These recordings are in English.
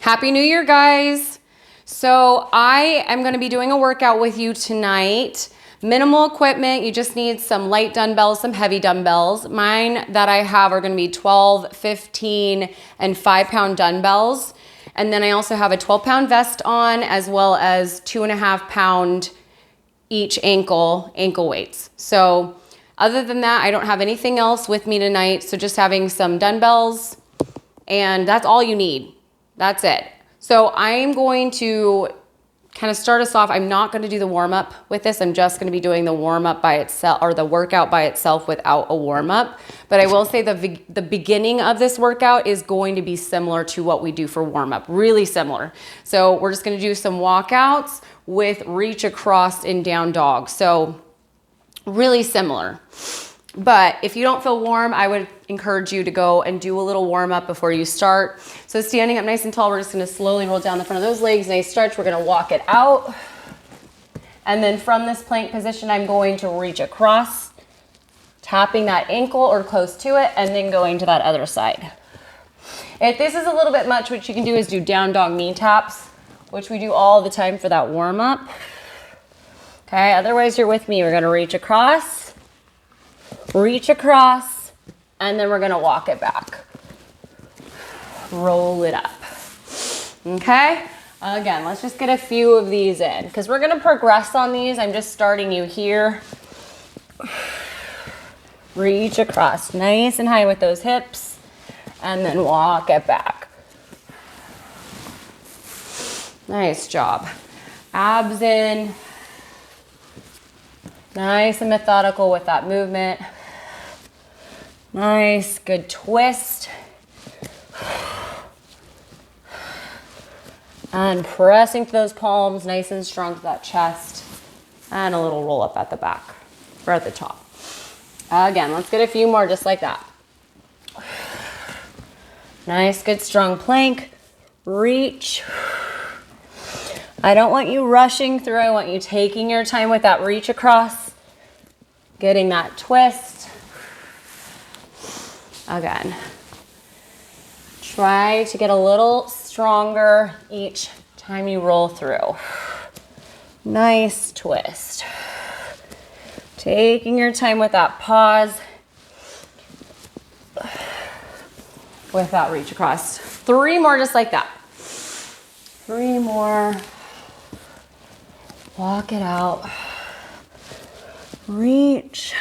Happy New Year, guys. So I am gonna be doing a workout with you tonight. Minimal equipment, you just need some light dumbbells, some heavy dumbbells. Mine that I have are gonna be 12, 15, and 5-pound dumbbells. And then I also have a 12-pound vest on, as well as 2.5-pound each ankle weights. So other than that, I don't have anything else with me tonight. So just having some dumbbells, and that's all you need. That's it. So I'm going to kind of start us off. I'm not going to do the warm-up with this. I'm just going to be doing the warm-up by itself, or the workout by itself without a warm-up. But I will say the beginning of this workout is going to be similar to what we do for warm-up, really similar. So we're just going to do some walkouts with reach across and down dog. So really similar. But if you don't feel warm, I would encourage you to go and do a little warm up before you start. So standing up nice and tall, we're just gonna slowly roll down the front of those legs, nice stretch. We're gonna walk it out. And then from this plank position, I'm going to reach across, tapping that ankle or close to it, and then going to that other side. If this is a little bit much, what you can do is do down dog knee taps, which we do all the time for that warm up. Okay, otherwise you're with me. We're gonna reach across, and then we're gonna walk it back. Roll it up. Okay, again, let's just get a few of these in, because we're gonna progress on these. I'm just starting you here. Reach across, nice and high with those hips, and then walk it back. Nice job. Abs in. Nice and methodical with that movement. Nice, good twist. And pressing to those palms, nice and strong to that chest. And a little roll up at the back, or at the top. Again, let's get a few more just like that. Nice, good strong plank. Reach. I don't want you rushing through. I want you taking your time with that reach across, getting that twist. Again, try to get a little stronger each time you roll through. Nice twist. Taking your time with that pause, with that reach across. 3 more just like that. 3 more. Walk it out. Reach.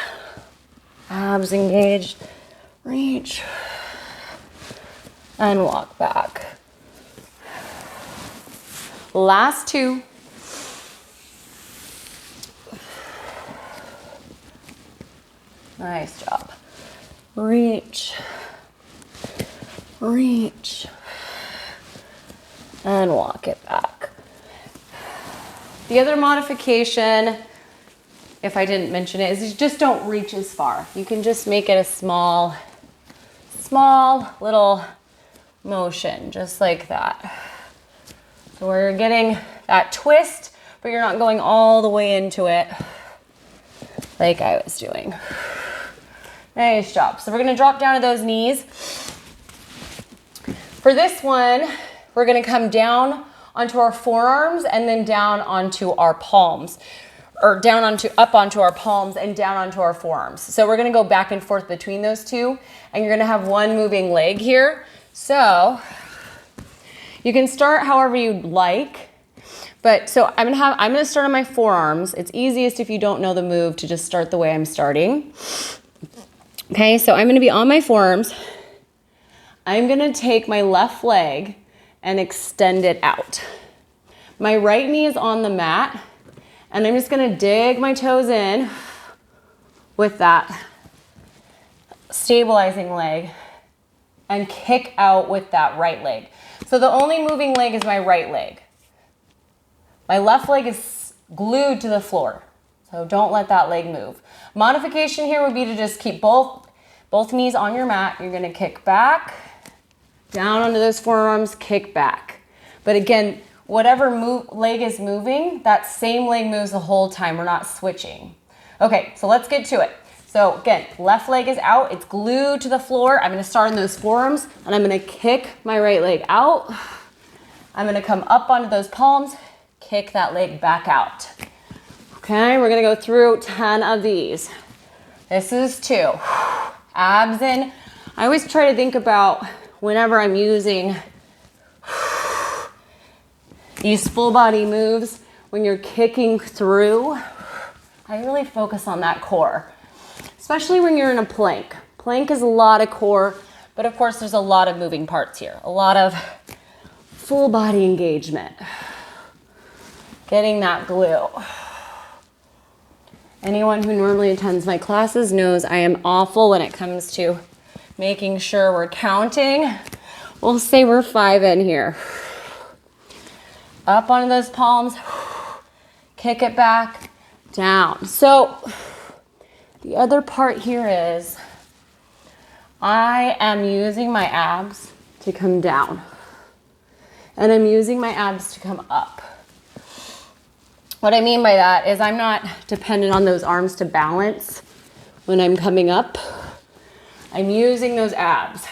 Abs engaged. Reach. And walk back. Last 2. Nice job. Reach. Reach. And walk it back. The other modification, if I didn't mention it, is you just don't reach as far. You can just make it a small little motion, just like that. So we're getting that twist, but you're not going all the way into it like I was doing. Nice job. So we're gonna drop down to those knees. For this one, we're gonna come down onto our forearms and then down onto our palms, or up onto our palms and down onto our forearms. So we're gonna go back and forth between those two, and you're gonna have one moving leg here. So you can start however you'd like, but so I'm gonna start on my forearms. It's easiest if you don't know the move to just start the way I'm starting. Okay, so I'm gonna be on my forearms. I'm gonna take my left leg and extend it out. My right knee is on the mat, and I'm just gonna dig my toes in with that stabilizing leg and kick out with that right leg. So the only moving leg is my right leg. My left leg is glued to the floor, so don't let that leg move. Modification here would be to just keep both knees on your mat. You're gonna kick back, down onto those forearms, kick back. But again, whatever leg is moving, that same leg moves the whole time. We're not switching. Okay, so let's get to it. So again, left leg is out, it's glued to the floor. I'm gonna start in those forearms, and I'm gonna kick my right leg out I'm gonna come up onto those palms, kick that leg back out. Okay, we're gonna go through 10 of these. This is 2. Abs in. I always try to think about whenever I'm using these full body moves, when you're kicking through, I really focus on that core, especially when you're in a plank. Plank is a lot of core, but of course there's a lot of moving parts here, a lot of full body engagement. Getting that glue. Anyone who normally attends my classes knows I am awful when it comes to making sure we're counting. We'll say we're 5 in here. Up onto those palms, kick it back, down. So the other part here is I am using my abs to come down, and I'm using my abs to come up. What I mean by that is I'm not dependent on those arms to balance when I'm coming up. I'm using those abs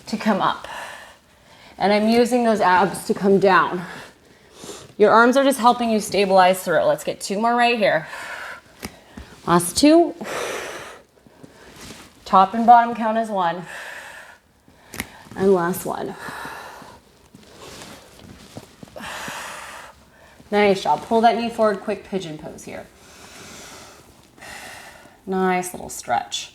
to come up, and I'm using those abs to come down. Your arms are just helping you stabilize through. Let's get 2 more right here. Last 2. Top and bottom count as 1. And last 1. Nice job. Pull that knee forward, quick pigeon pose here. Nice little stretch.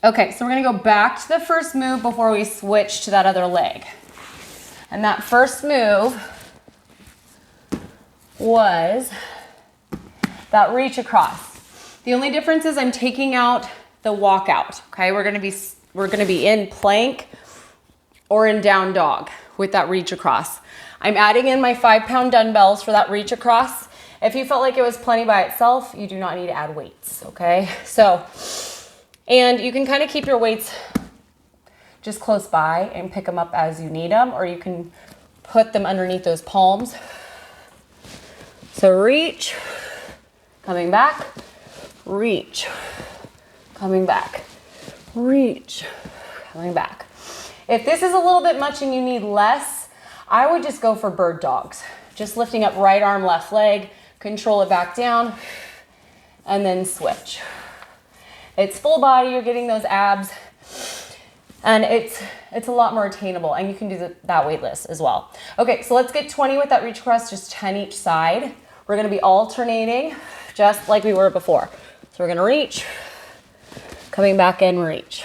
Okay, so we're gonna go back to the first move before we switch to that other leg. And that first move was that reach across. The only difference is I'm taking out the walkout, okay? We're gonna be in plank or in down dog with that reach across. I'm adding in my 5-pound dumbbells for that reach across. If you felt like it was plenty by itself, you do not need to add weights, okay? So, and you can kind of keep your weights just close by and pick them up as you need them, or you can put them underneath those palms. So reach, coming back, reach, coming back, reach, coming back. If this is a little bit much and you need less, I would just go for bird dogs. Just lifting up right arm, left leg, control it back down, and then switch. It's full body, you're getting those abs, and it's a lot more attainable, and you can do that weightless as well. Okay, so let's get 20 with that reach across, just 10 each side. We're gonna be alternating just like we were before. So we're gonna reach, coming back in, reach.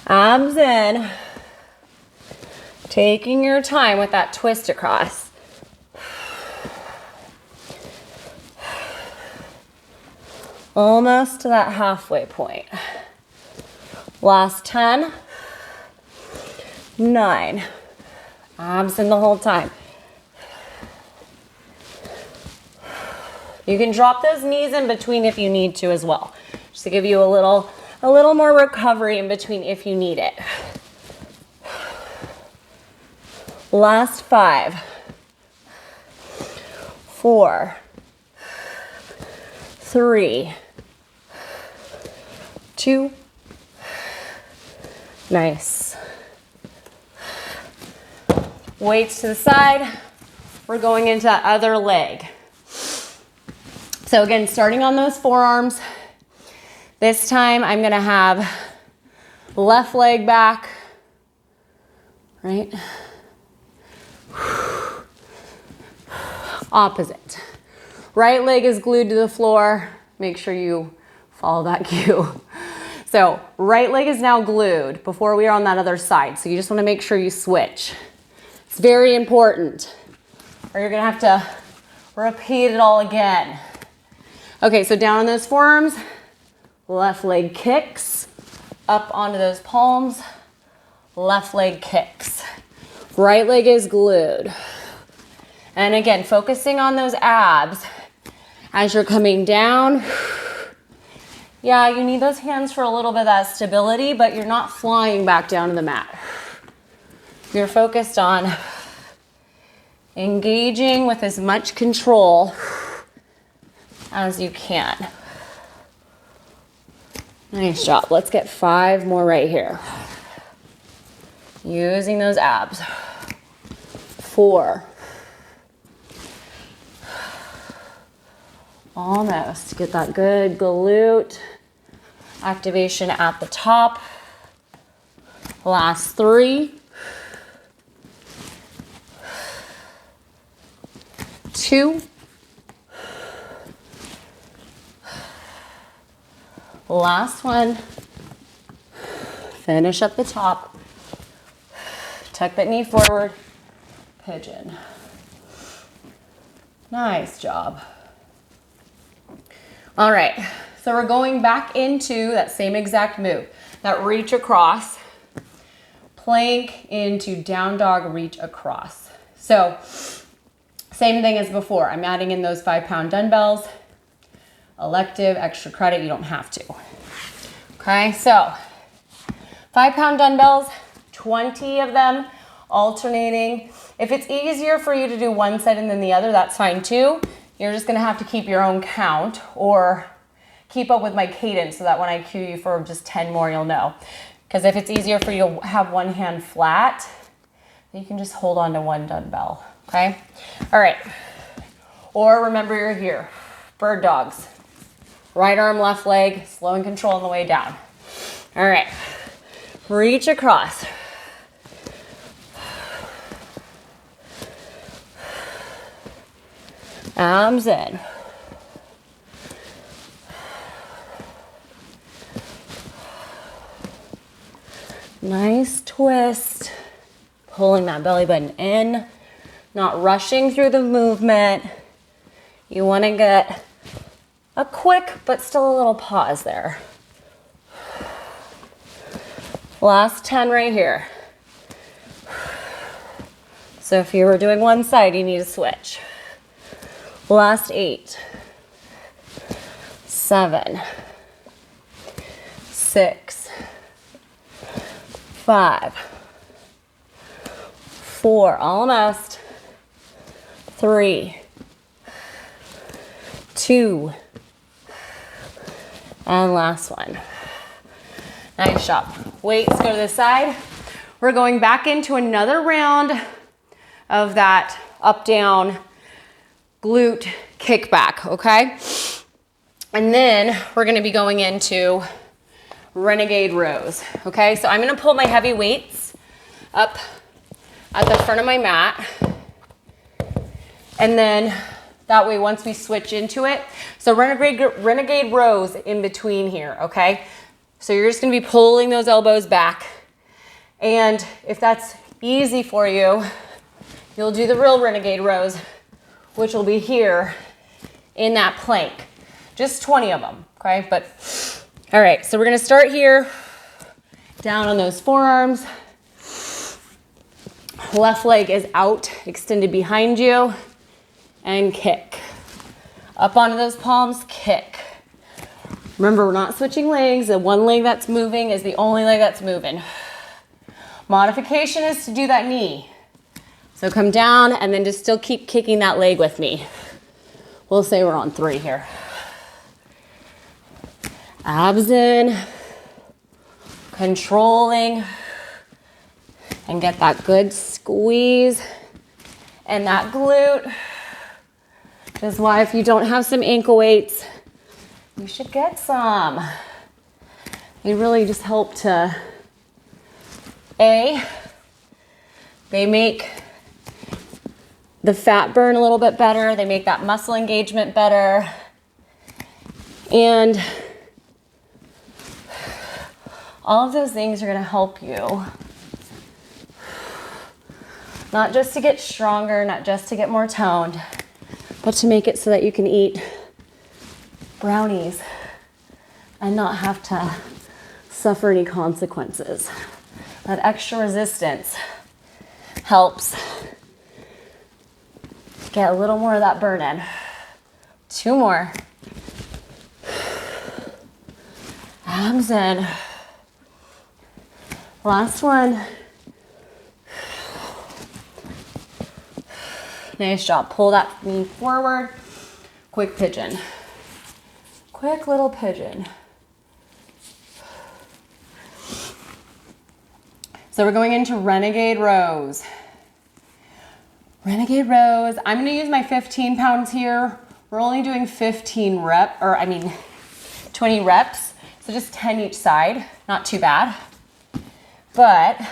Abs in, taking your time with that twist across. Almost to that halfway point. Last 10, 9. Abs in the whole time. You can drop those knees in between if you need to as well, just to give you a little more recovery in between if you need it. Last 5, 4, 3, 2. Nice. Weights to the side. We're going into that other leg. So again, starting on those forearms. This time I'm gonna have left leg back, right? Opposite. Right leg is glued to the floor. Make sure you follow that cue. So right leg is now glued before we are on that other side. So you just wanna make sure you switch. It's very important, or you're gonna have to repeat it all again. Okay, so down on those forearms, left leg kicks, up onto those palms, left leg kicks. Right leg is glued. And again, focusing on those abs as you're coming down. Yeah, you need those hands for a little bit of that stability, but you're not flying back down to the mat. You're focused on engaging with as much control as you can. Nice job. Let's get 5 more right here. Using those abs. 4. Almost. Get that good glute activation at the top. Last 3. 2. Last one. Finish up the top. Tuck that knee forward. Pigeon. Nice job. All right, so we're going back into that same exact move. That reach across. Plank into down dog, reach across. So, same thing as before. I'm adding in those 5-pound dumbbells. Elective, extra credit, you don't have to. Okay, so 5-pound dumbbells, 20 of them, alternating. If it's easier for you to do one set and then the other, that's fine too. You're just gonna have to keep your own count or keep up with my cadence so that when I cue you for just 10 more, you'll know. Because if it's easier for you to have one hand flat, you can just hold on to one dumbbell, okay? All right, or remember you're here, bird dogs. Right arm, left leg, slow and control on the way down. All right, reach across. Arms in. Nice twist. Pulling that belly button in, not rushing through the movement. You want to get a quick, but still a little pause there. Last 10 right here. So if you were doing one side, you need to switch. Last 8. 7. 6. 5. 4, almost. 3. 2. And last one. Nice job. Weights go to the side. We're going back into another round of that up down glute kickback, okay? And then we're gonna be going into renegade rows, okay? So I'm gonna pull my heavy weights up at the front of my mat. And then that way, once we switch into it, so renegade rows in between here, okay? So you're just gonna be pulling those elbows back. And if that's easy for you, you'll do the real renegade rows, which will be here in that plank. Just 20 of them, okay? But, all right, so we're gonna start here, down on those forearms. Left leg is out, extended behind you. And kick. Up onto those palms, kick. Remember, we're not switching legs. The one leg that's moving is the only leg that's moving. Modification is to do that knee. So come down and then just still keep kicking that leg with me. We'll say we're on 3 here. Abs in, controlling, and get that good squeeze and that glute. That's why if you don't have some ankle weights, you should get some. They really just help to, they make the fat burn a little bit better. They make that muscle engagement better. And all of those things are gonna help you. Not just to get stronger, not just to get more toned, but to make it so that you can eat brownies and not have to suffer any consequences. That extra resistance helps get a little more of that burn in. 2 more. Abs in. Last one. Nice job. Pull that knee forward. Quick pigeon. Quick little pigeon. So we're going into renegade rows. Renegade rows. I'm gonna use my 15 pounds here. We're only doing 20 reps. So just 10 each side, not too bad. But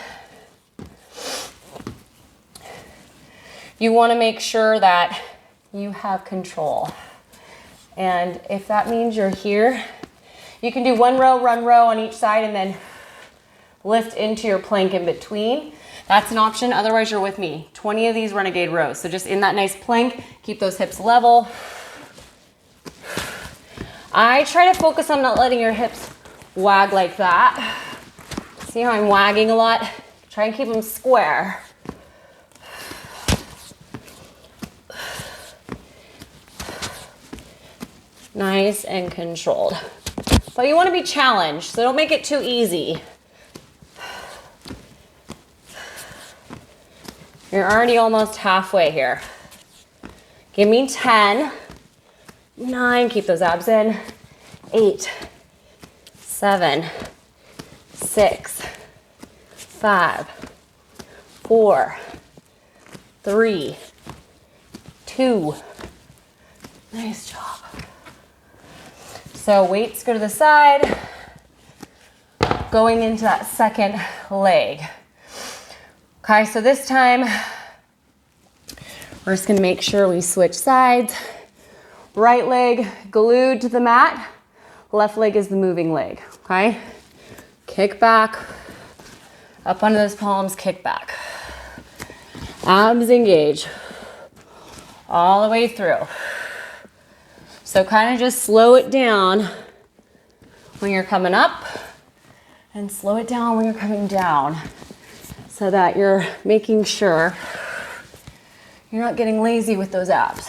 you wanna make sure that you have control. And if that means you're here, you can do one row, run row on each side and then lift into your plank in between. That's an option, otherwise you're with me. 20 of these renegade rows. So just in that nice plank, keep those hips level. I try to focus on not letting your hips wag like that. See how I'm wagging a lot? Try and keep them square. Nice and controlled. But you want to be challenged, so don't make it too easy. You're already almost halfway here. Give me 10, 9, keep those abs in, 8, 7, 6, 5, 4, 3, 2. Nice job. So weights go to the side, going into that second leg. Okay, so this time, we're just gonna make sure we switch sides. Right leg glued to the mat, left leg is the moving leg, okay? Kick back, up onto those palms, kick back. Abs engage, all the way through. So kind of just slow it down when you're coming up and slow it down when you're coming down so that you're making sure you're not getting lazy with those abs.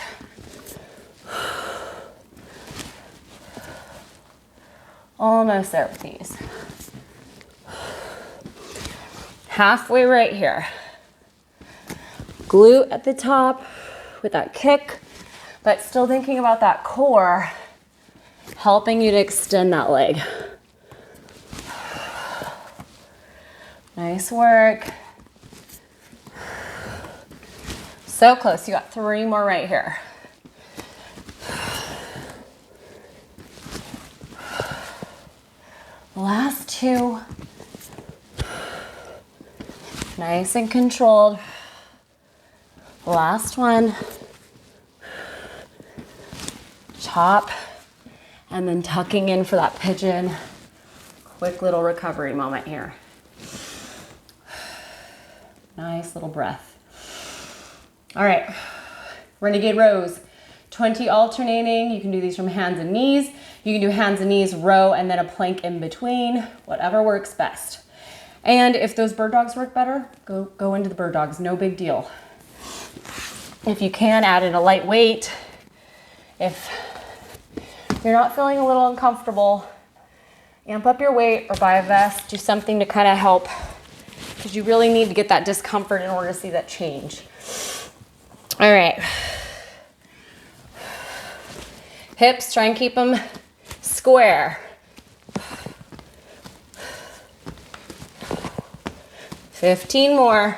Almost there with these. Halfway right here. Glute at the top with that kick, but still thinking about that core, helping you to extend that leg. Nice work. So close, you got 3 more right here. Last 2. Nice and controlled. Last one. Chop, and then tucking in for that pigeon. Quick little recovery moment here. Nice little breath. All right, renegade rows. 20 alternating. You can do these from hands and knees. You can do hands and knees, row, and then a plank in between, whatever works best. And if those bird dogs work better, go into the bird dogs, no big deal. If you can, add in a light weight. If you're not feeling a little uncomfortable, amp up your weight or buy a vest, do something to kind of help, because you really need to get that discomfort in order to see that change. All right. Hips, try and keep them square. 15 more.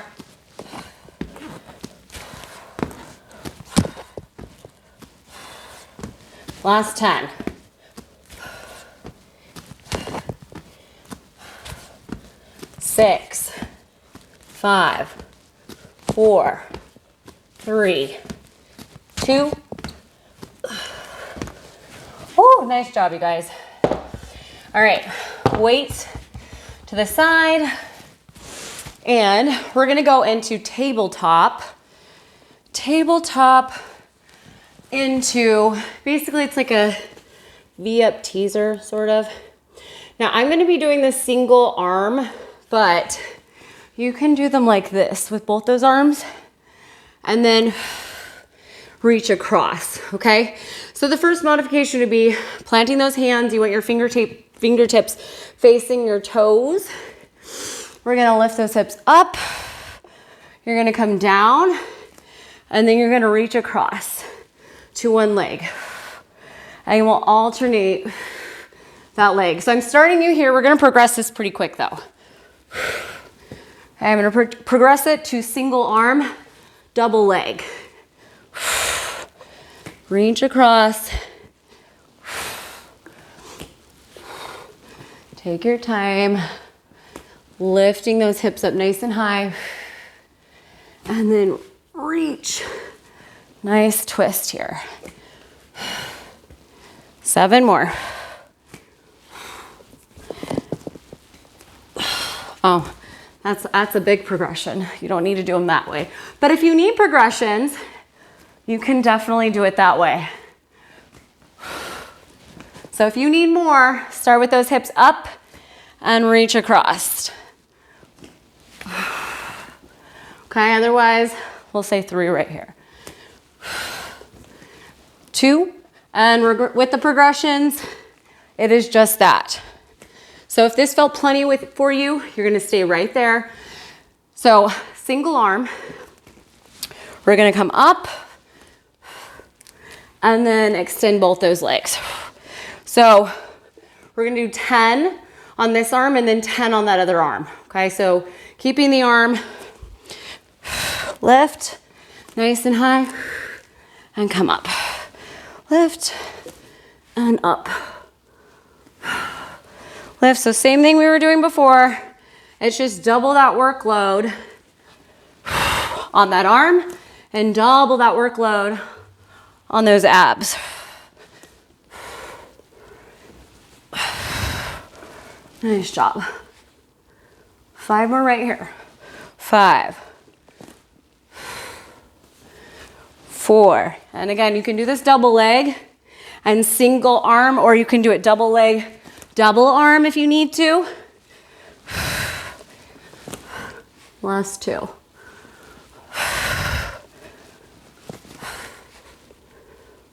Last 10. Six, 5, 4, 3, 2. Oh, nice job, you guys. All right, weights to the side. And we're gonna go into tabletop. Tabletop into, basically it's like a V-up teaser, sort of. Now I'm gonna be doing this single arm, but you can do them like this with both those arms and then reach across, okay? So the first modification would be planting those hands. You want your fingertips facing your toes. We're gonna lift those hips up. You're gonna come down and then you're gonna reach across to one leg. And we'll alternate that leg. So I'm starting you here. We're gonna progress this pretty quick though. Okay, I'm gonna progress it to single arm, double leg. Reach across. Take your time, lifting those hips up nice and high, and then reach. Nice twist here. 7 more. Oh, that's a big progression. You don't need to do them that way. But if you need progressions, you can definitely do it that way. So if you need more, start with those hips up and reach across. Okay, otherwise, we'll say 3 right here. 2, and with the progressions, it is just that. So if this felt plenty for you, you're gonna stay right there. So single arm, we're gonna come up and then extend both those legs. So we're gonna do 10 on this arm and then 10 on that other arm. Okay, so keeping the arm, lift, nice and high, and come up. Lift and up. Lift, so same thing we were doing before. It's just double that workload on that arm and double that workload on those abs. Nice job. 5 more right here. 5, 4, and again, you can do this double leg and single arm, or you can do it double leg, double arm if you need to. Last 2.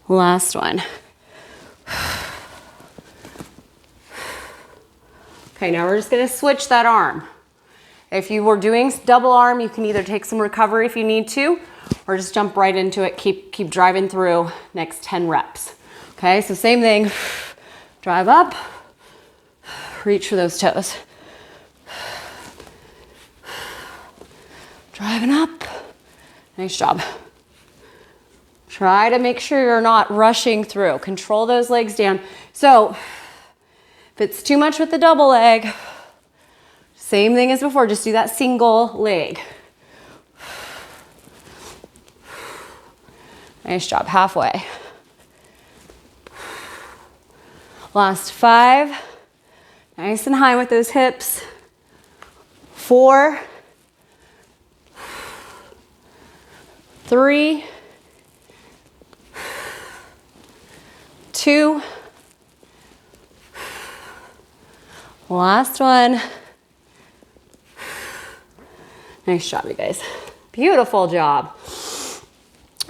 Last one. Okay, now we're just gonna switch that arm. If you were doing double arm, you can either take some recovery if you need to, or just jump right into it, keep driving through next 10 reps. Okay, so same thing, drive up, reach for those toes. Driving up, nice job. Try to make sure you're not rushing through. Control those legs down. So if it's too much with the double leg, same thing as before, just do that single leg. Nice job, halfway. Last 5, nice and high with those hips. 4, 3, 2, last one. Nice job, you guys. Beautiful job.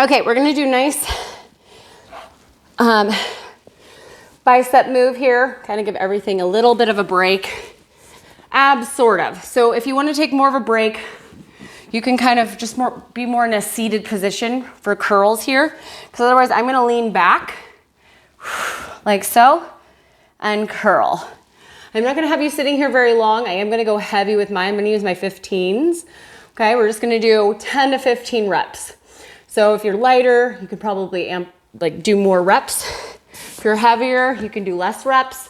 Okay, we're gonna do nice bicep move here, kind of give everything a little bit of a break. Abs, sort of. So if you want to take more of a break, you can kind of just be more in a seated position for curls here, because otherwise I'm gonna lean back like so and curl. I'm not gonna have you sitting here very long. I am gonna go heavy with mine. I'm gonna use my 15s. Okay, we're just gonna do 10 to 15 reps. So if you're lighter, you could probably do more reps. If you're heavier, you can do less reps.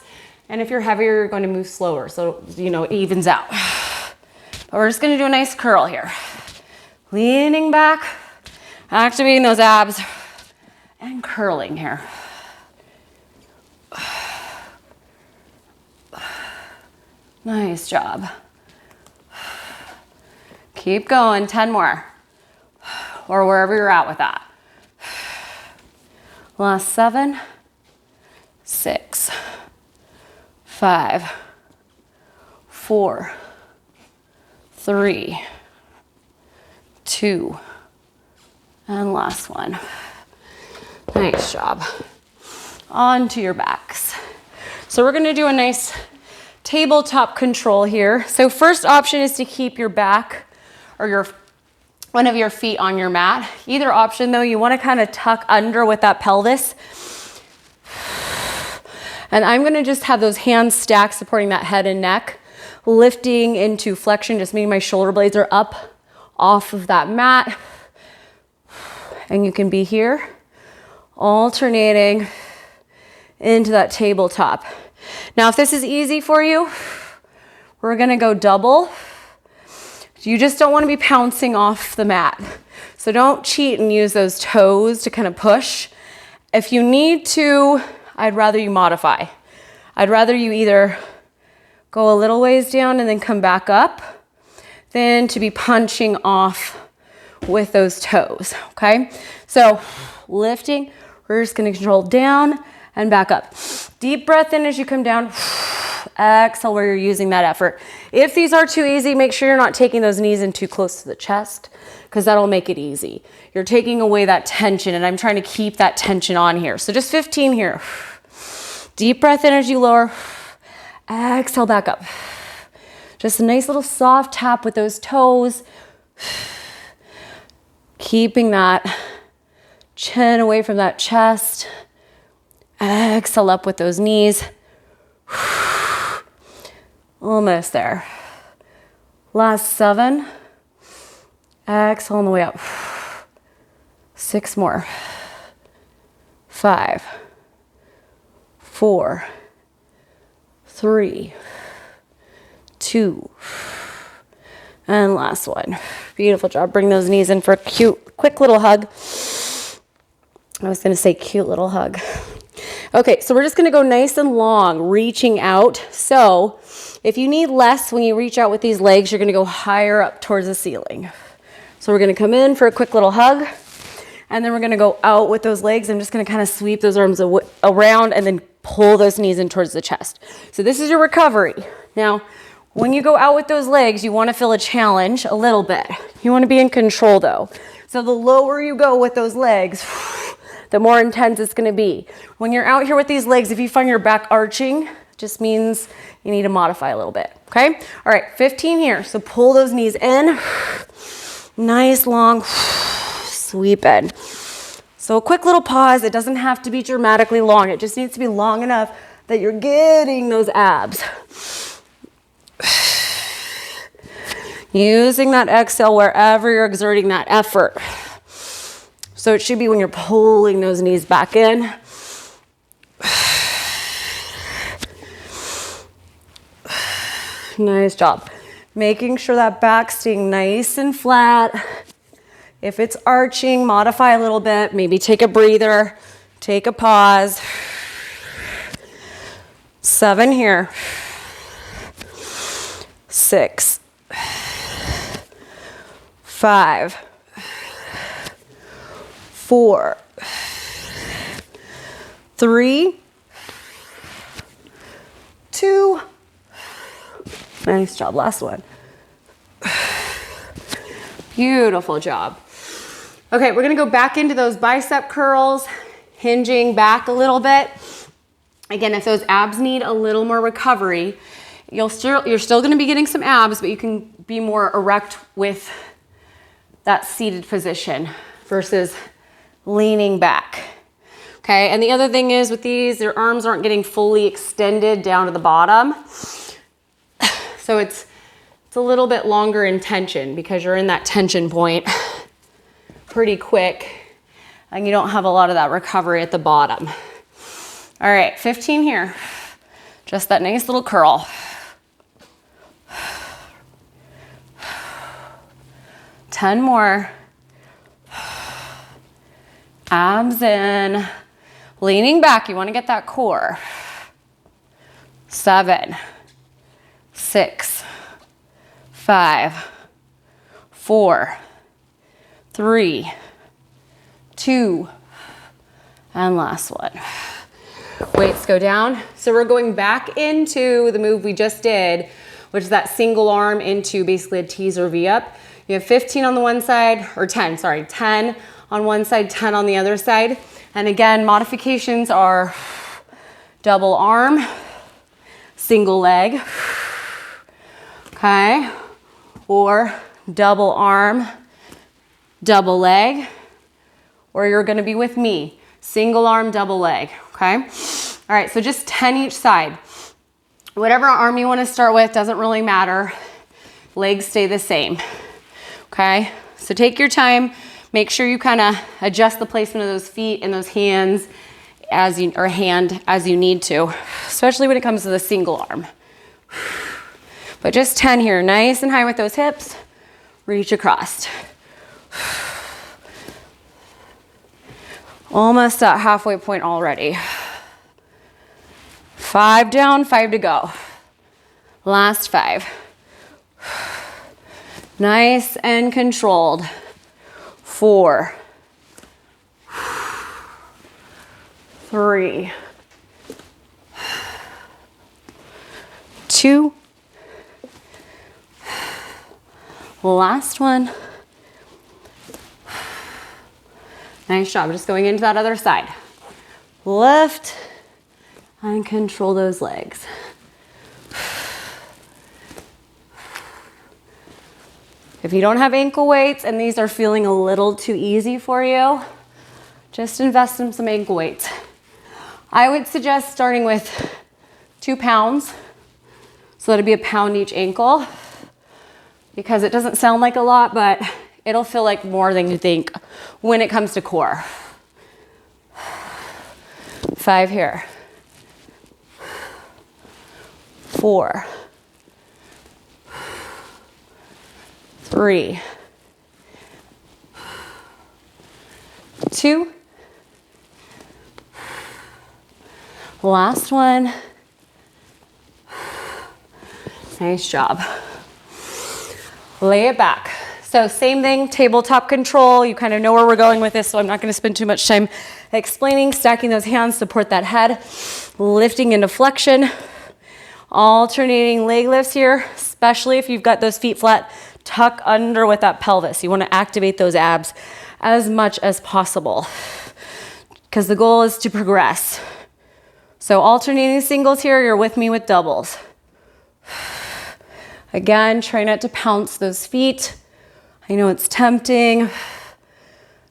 And if you're heavier, you're going to move slower. So, it evens out. But we're just gonna do a nice curl here. Leaning back, activating those abs, and curling here. Nice job. Keep going, 10 more. Or wherever you're at with that. Last 7, 6, 5, 4, 3, 2, and last one. Nice job. On to your backs. So we're gonna do a nice tabletop control here. So first option is to keep your back or one of your feet on your mat. Either option though, you wanna kind of tuck under with that pelvis. And I'm gonna just have those hands stacked supporting that head and neck. lifting into flexion, just meaning my shoulder blades are up off of that mat. And you can be here, alternating into that tabletop. Now, if this is easy for you, we're gonna go double. You just don't wanna be pouncing off the mat. So don't cheat and use those toes to kind of push. If you need to, I'd rather you modify. I'd rather you either go a little ways down and then come back up than to be punching off with those toes, okay? So lifting, we're just gonna control down and back up. Deep breath in as you come down. Exhale where you're using that effort. If these are too easy, make sure you're not taking those knees in too close to the chest, because that'll make it easy. You're taking away that tension, and I'm trying to keep that tension on here. So just 15 here. Deep breath in as you lower. Exhale back up. Just a nice little soft tap with those toes. Keeping that chin away from that chest. Exhale up with those knees. Almost there. Last 7. Exhale on the way up. 6 more. 5, 4, 3, 2, and last one. Beautiful job. Bring those knees in for a quick little hug. I was gonna say cute little hug. Okay, so we're just gonna go nice and long, reaching out. So if you need less when you reach out with these legs, you're gonna go higher up towards the ceiling. So we're gonna come in for a quick little hug, and then we're gonna go out with those legs. I'm just gonna kind of sweep those arms around and then pull those knees in towards the chest. So this is your recovery. Now, when you go out with those legs, you wanna feel a challenge a little bit. You wanna be in control though. So the lower you go with those legs, the more intense it's gonna be. When you're out here with these legs, if you find your back arching, just means you need to modify a little bit, okay? All right, 15 here. So pull those knees in. Nice long sweep in. So a quick little pause. It doesn't have to be dramatically long. It just needs to be long enough that you're getting those abs. Using that exhale wherever you're exerting that effort. So it should be when you're pulling those knees back in. Nice job. Making sure that back's staying nice and flat. If it's arching, modify a little bit. Maybe take a breather, take a pause. 7 here. 6, 5, 4, 3, 2. Nice job. Last one. Beautiful job. Okay, we're gonna go back into those bicep curls, hinging back a little bit. Again, if those abs need a little more recovery, you're still gonna be getting some abs, but you can be more erect with that seated position versus leaning back. Okay, and the other thing is with these, your arms aren't getting fully extended down to the bottom. So it's a little bit longer in tension because you're in that tension point pretty quick and you don't have a lot of that recovery at the bottom. All right, 15 here. Just that nice little curl. 10 more. Abs in. Leaning back, you want to get that core. 7, 6, 5, 4, 3, 2, and last one. Weights go down. So we're going back into the move we just did, which is that single arm into basically a teaser V up. You have 15 on the one side, or 10, sorry, 10 on one side, 10 on the other side. And again, modifications are double arm, single leg, okay? Or double arm, double leg, or you're gonna be with me, single arm, double leg, okay? All right, so just 10 each side. Whatever arm you want to start with, doesn't really matter. Legs stay the same, okay? So take your time. Make sure you kind of adjust the placement of those feet and those hands hand as you need to, especially when it comes to the single arm. But just 10 here, nice and high with those hips. Reach across. Almost at halfway point already. 5 down, 5 to go. Last 5. Nice and controlled. 4, 3, 2. Last one. Nice job. Just going into that other side. Lift and control those legs. If you don't have ankle weights and these are feeling a little too easy for you, just invest in some ankle weights. I would suggest starting with 2 pounds. So that'd be a pound each ankle, because it doesn't sound like a lot, but it'll feel like more than you think when it comes to core. 5 here. 4, 3, 2. Last one. Nice job. Lay it back. So same thing, tabletop control. You kind of know where we're going with this, so I'm not going to spend too much time explaining. Stacking those hands, support that head. Lifting into flexion. Alternating leg lifts here, especially if you've got those feet flat. Tuck under with that pelvis. You want to activate those abs as much as possible, because the goal is to progress. So alternating singles here, you're with me with doubles. Again, try not to pounce those feet. I know it's tempting.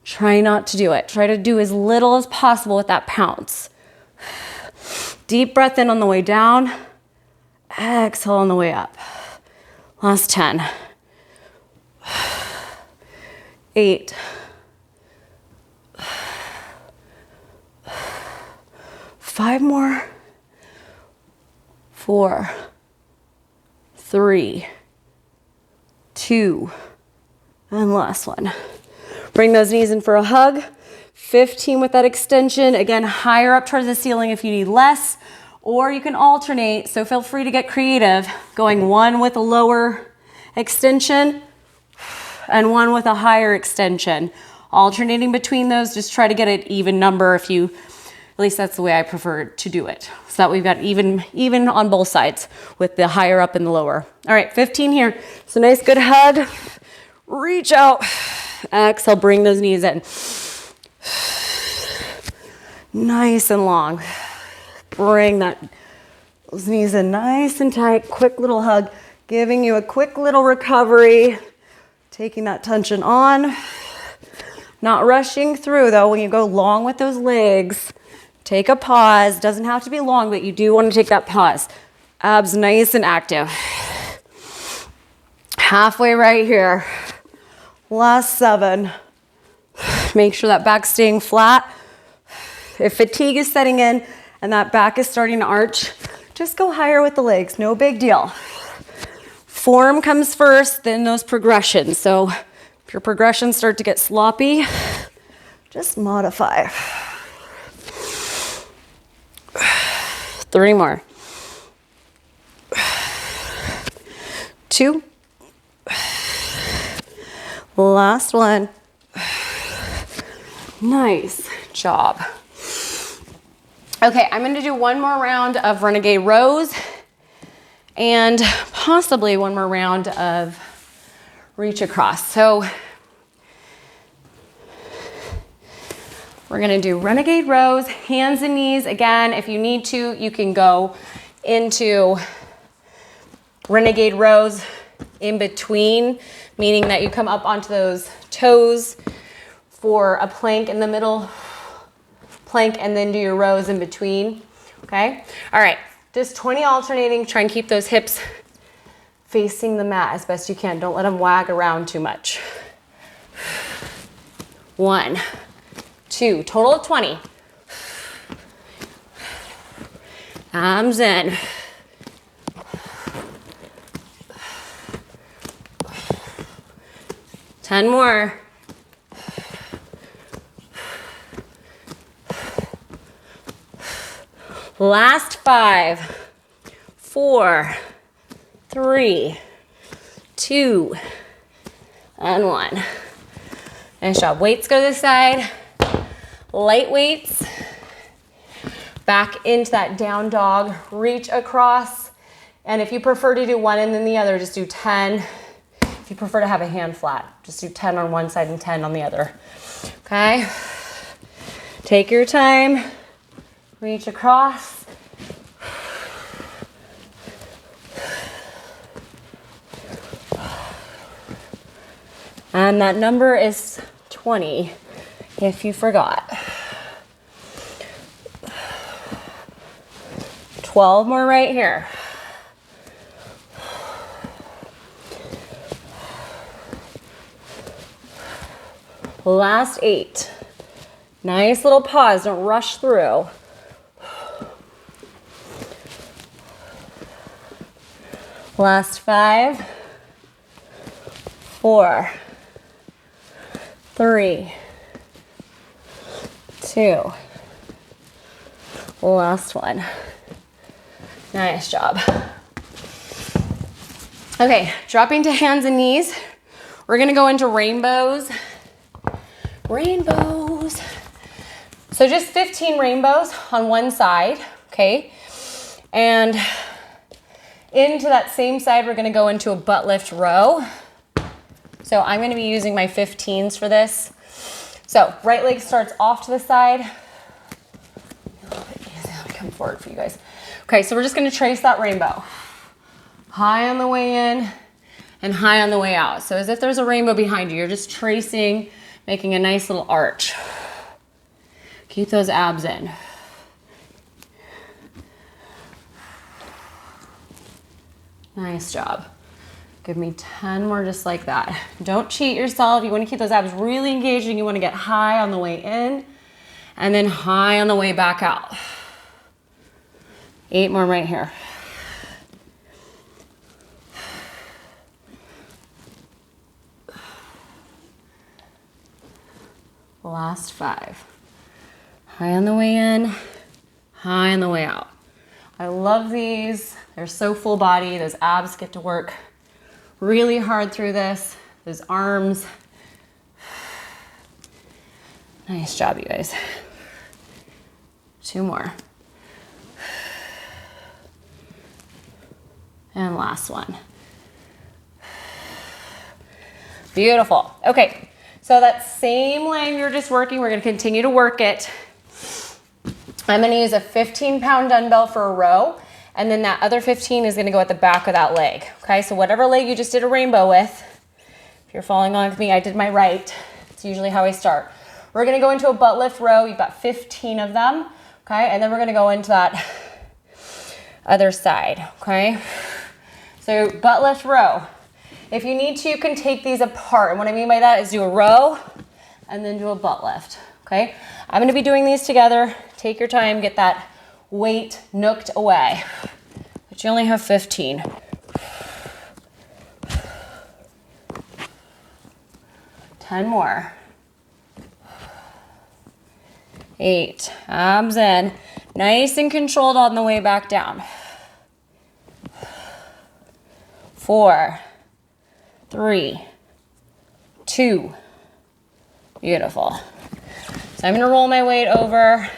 Try not to do it. Try to do as little as possible with that pounce. Deep breath in on the way down. Exhale on the way up. Last 10. 8. 5 more. 4, 3, 2, and last one. Bring those knees in for a hug. 15 with that extension. Again, higher up towards the ceiling if you need less, or you can alternate, so feel free to get creative, going one with a lower extension and one with a higher extension. Alternating between those, just try to get an even number if you, at least that's the way I prefer to do it. So that we've got even on both sides with the higher up and the lower. All right, 15 here. So nice, good hug. Reach out. Exhale, bring those knees in. Nice and long. Bring those knees in nice and tight. Quick little hug, giving you a quick little recovery. Taking that tension on. Not rushing through though. When you go long with those legs, take a pause. Doesn't have to be long, but you do want to take that pause. Abs nice and active. Halfway right here. Last 7. Make sure that back's staying flat. If fatigue is setting in and that back is starting to arch, just go higher with the legs. No big deal. Form comes first, then those progressions. So if your progressions start to get sloppy, just modify. 3 more. 2. Last one. Nice job. Okay, I'm going to do one more round of renegade rows and possibly one more round of reach across. So we're going to do renegade rows, hands and knees. Again, if you need to, you can go into renegade rows in between, meaning that you come up onto those toes for a plank in the middle, plank, and then do your rows in between. Okay? All right. Just 20 alternating. Try and keep those hips facing the mat as best you can. Don't let them wag around too much. 1, 2, total of 20. Arms in. Ten more. Last 5, 4, 3, 2, and 1. Nice job. Weights go to the side. Light weights. Back into that down dog. Reach across. And if you prefer to do one and then the other, just do 10. If you prefer to have a hand flat, just do 10 on one side and 10 on the other. Okay? Take your time. Reach across. And that number is 20, if you forgot. 12 more right here. Last 8. Nice little pause, don't rush through. Last 5, 4, 3, 2. Last one. Nice job. Okay, dropping to hands and knees. We're gonna go into rainbows. Rainbows. So just 15 rainbows on one side, okay? And into that same side, we're gonna go into a butt lift row. So I'm gonna be using my 15s for this. So right leg starts off to the side. A little bit easy, let me come forward for you guys. Okay, so we're just gonna trace that rainbow. High on the way in and high on the way out. So as if there's a rainbow behind you, you're just tracing, making a nice little arch. Keep those abs in. Nice job. Give me 10 more just like that. Don't cheat yourself. You want to keep those abs really engaged and you want to get high on the way in and then high on the way back out. 8 more right here. Last 5. High on the way in, high on the way out. I love these. They're so full body. Those abs get to work really hard through this. Those arms. Nice job, you guys. 2 more. And last one. Beautiful. Okay, so that same leg you're just working, we're gonna continue to work it. I'm gonna use a 15-pound dumbbell for a row, and then that other 15 is gonna go at the back of that leg. Okay, so whatever leg you just did a rainbow with, if you're following along with me, I did my right. It's usually how I start. We're gonna go into a butt lift row. You've got 15 of them, okay? And then we're gonna go into that other side, okay? So butt lift row. If you need to, you can take these apart. And what I mean by that is do a row and then do a butt lift, okay? I'm gonna be doing these together. Take your time, get that weight nooked away. But you only have 15. 10 more. 8, abs in. Nice and controlled on the way back down. 4, 3, 2. Beautiful. So I'm gonna roll my weight over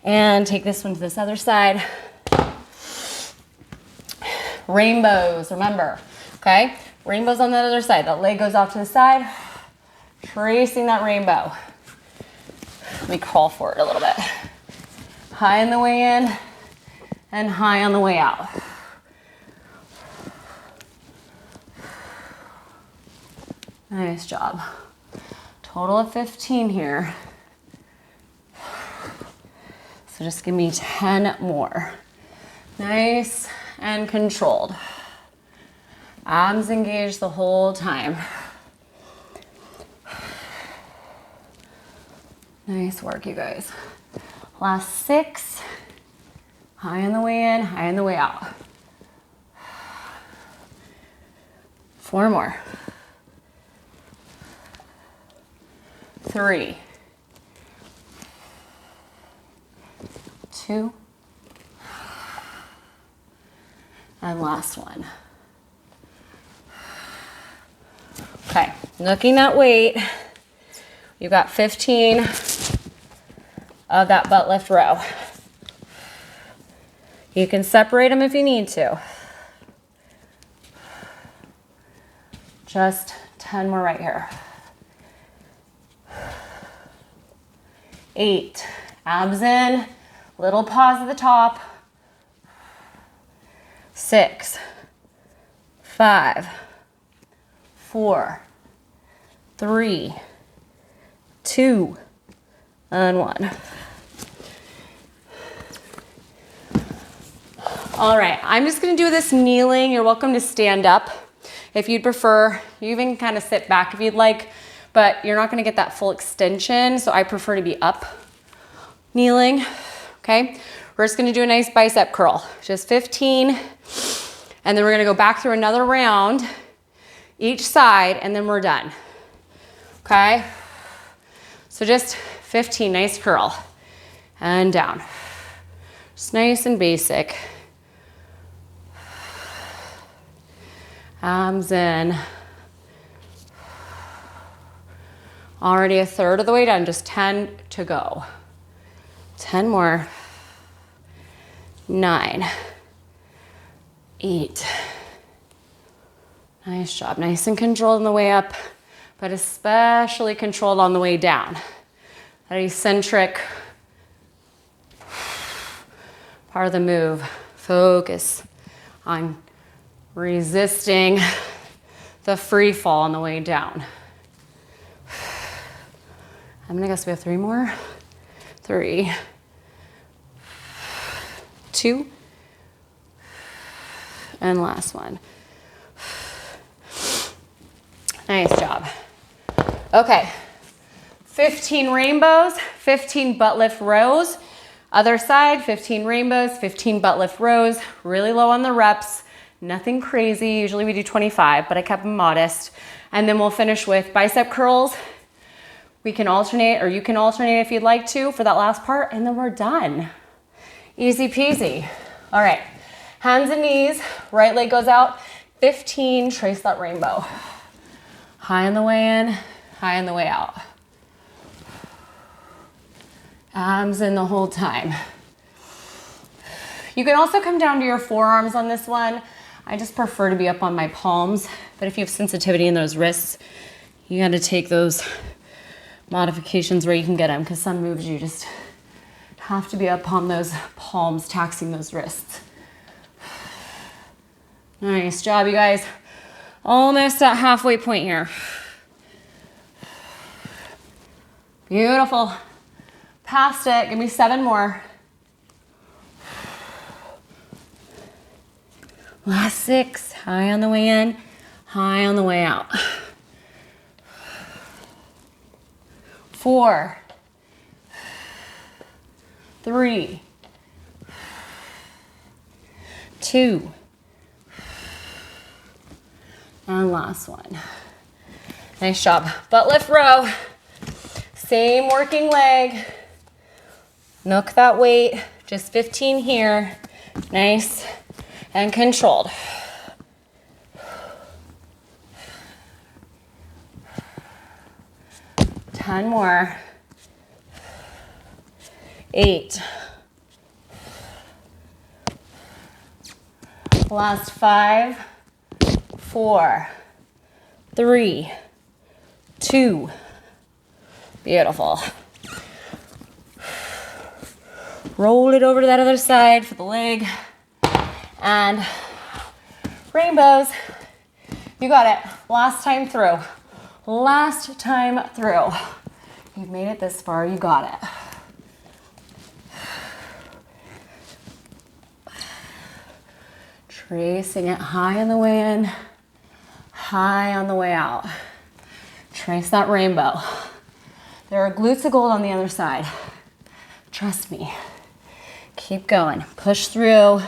and take this one to this other side. Rainbows, remember, okay? Rainbows on that other side. That leg goes off to the side, tracing that rainbow. Let me crawl forward a little bit. High on the way in and high on the way out. Nice job. Total of 15 here. So just give me 10 more. Nice and controlled. Abs engaged the whole time. Nice work, you guys. Last 6. High on the way in, high on the way out. 4 more. 3. 2. And last one. Okay, looking at weight, you got 15 of that butt lift row. You can separate them if you need to. Just 10 more right here. 8, abs in, little pause at the top. 6, 5, 4, 3, 2, and 1. All right, I'm just gonna do this kneeling. You're welcome to stand up if you'd prefer. You even kind of sit back if you'd like, but you're not gonna get that full extension, so I prefer to be up kneeling, okay? We're just gonna do a nice bicep curl, just 15, and then we're gonna go back through another round, each side, and then we're done, okay? So just 15, nice curl, and down. Just nice and basic. Abs in. Already a third of the way done, just 10 to go. 10 more. 9, 8. Nice job, nice and controlled on the way up, but especially controlled on the way down. That eccentric part of the move. Focus on resisting the free fall on the way down. I'm gonna guess we have 3 more. 3, 2, and last one. Nice job. Okay, 15 rainbows, 15 butt lift rows. Other side, 15 rainbows, 15 butt lift rows. Really low on the reps, nothing crazy. Usually we do 25, but I kept them modest. And then we'll finish with bicep curls. We can alternate, or you can alternate if you'd like to for that last part, and then we're done. Easy peasy. All right, hands and knees, right leg goes out. 15, trace that rainbow. High on the way in, high on the way out. Abs in the whole time. You can also come down to your forearms on this one. I just prefer to be up on my palms, but if you have sensitivity in those wrists, you gotta take those modifications where you can get them, because some moves you just have to be up on those palms, taxing those wrists. Nice job, you guys. Almost at halfway point here. Beautiful. Past it, give me 7 more. Last 6, high on the way in, high on the way out. 4, 3, 2, and last one. Nice job. Butt lift row. Same working leg. Nook that weight. Just 15 here. Nice and controlled. Ten more. 8. Last 5, 4, 3, 2. Beautiful. Roll it over to that other side for the leg. And rainbows. You got it. Last time through. Last time through. You've made it this far. You got it. Tracing it high on the way in, high on the way out. Trace that rainbow. There are glutes of gold on the other side. Trust me. Keep going. Push through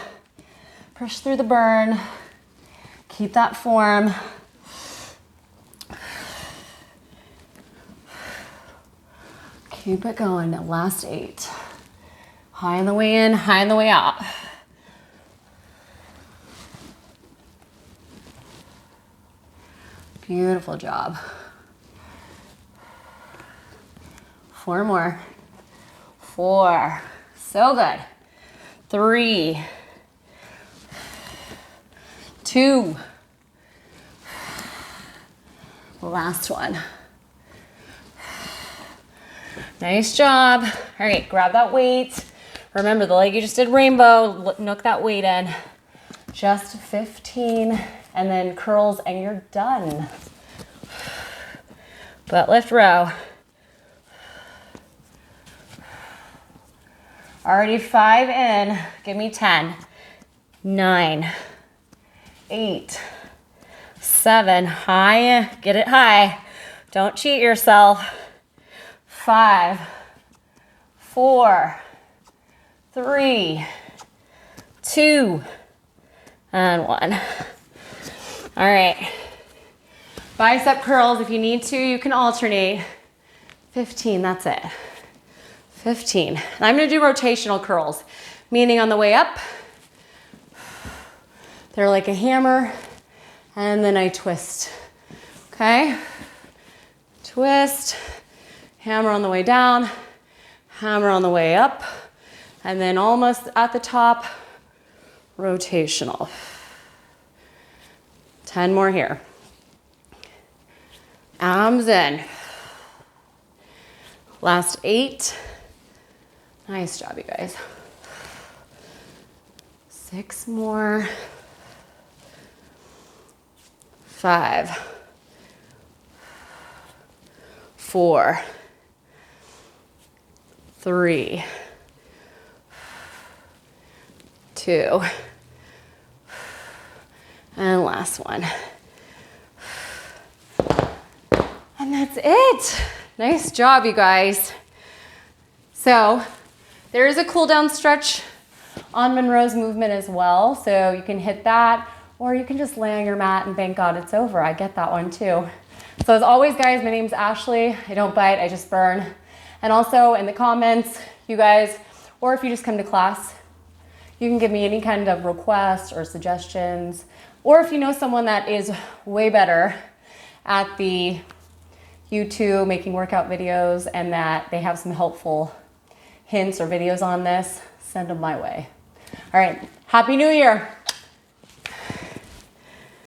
the burn. Keep that form. Keep it going. That last 8. High on the way in, high on the way out. Beautiful job. 4 more. 4. So good. 3. 2. Last one. Nice job. All right, grab that weight. Remember, the leg you just did rainbow, nook that weight in. Just 15, and then curls, and you're done. Butt lift row. Already 5 in. Give me 10. 9. 8. 7. High. Get it high. Don't cheat yourself. 5. 4. 3. 2. And 1. All right. Bicep curls. If you need to, you can alternate. 15. That's it. 15. And I'm going to do rotational curls, meaning on the way up, they're like a hammer, and then I twist. Okay? Twist, hammer on the way down, hammer on the way up, and then almost at the top, rotational. 10 more here. Arms in. Last 8. Nice job, you guys. 6 more. 5. 4. 3. 2. And last one. And that's it. Nice job, you guys. So there is a cool down stretch on Monroe's movement as well. So you can hit that, or you can just lay on your mat and thank God it's over. I get that one too. So as always, guys, my name's Ashley. I don't bite, I just burn. And also in the comments, you guys, or if you just come to class, you can give me any kind of requests or suggestions. Or if you know someone that is way better at the YouTube making workout videos and that they have some helpful hints or videos on this, send them my way. All right, Happy New Year.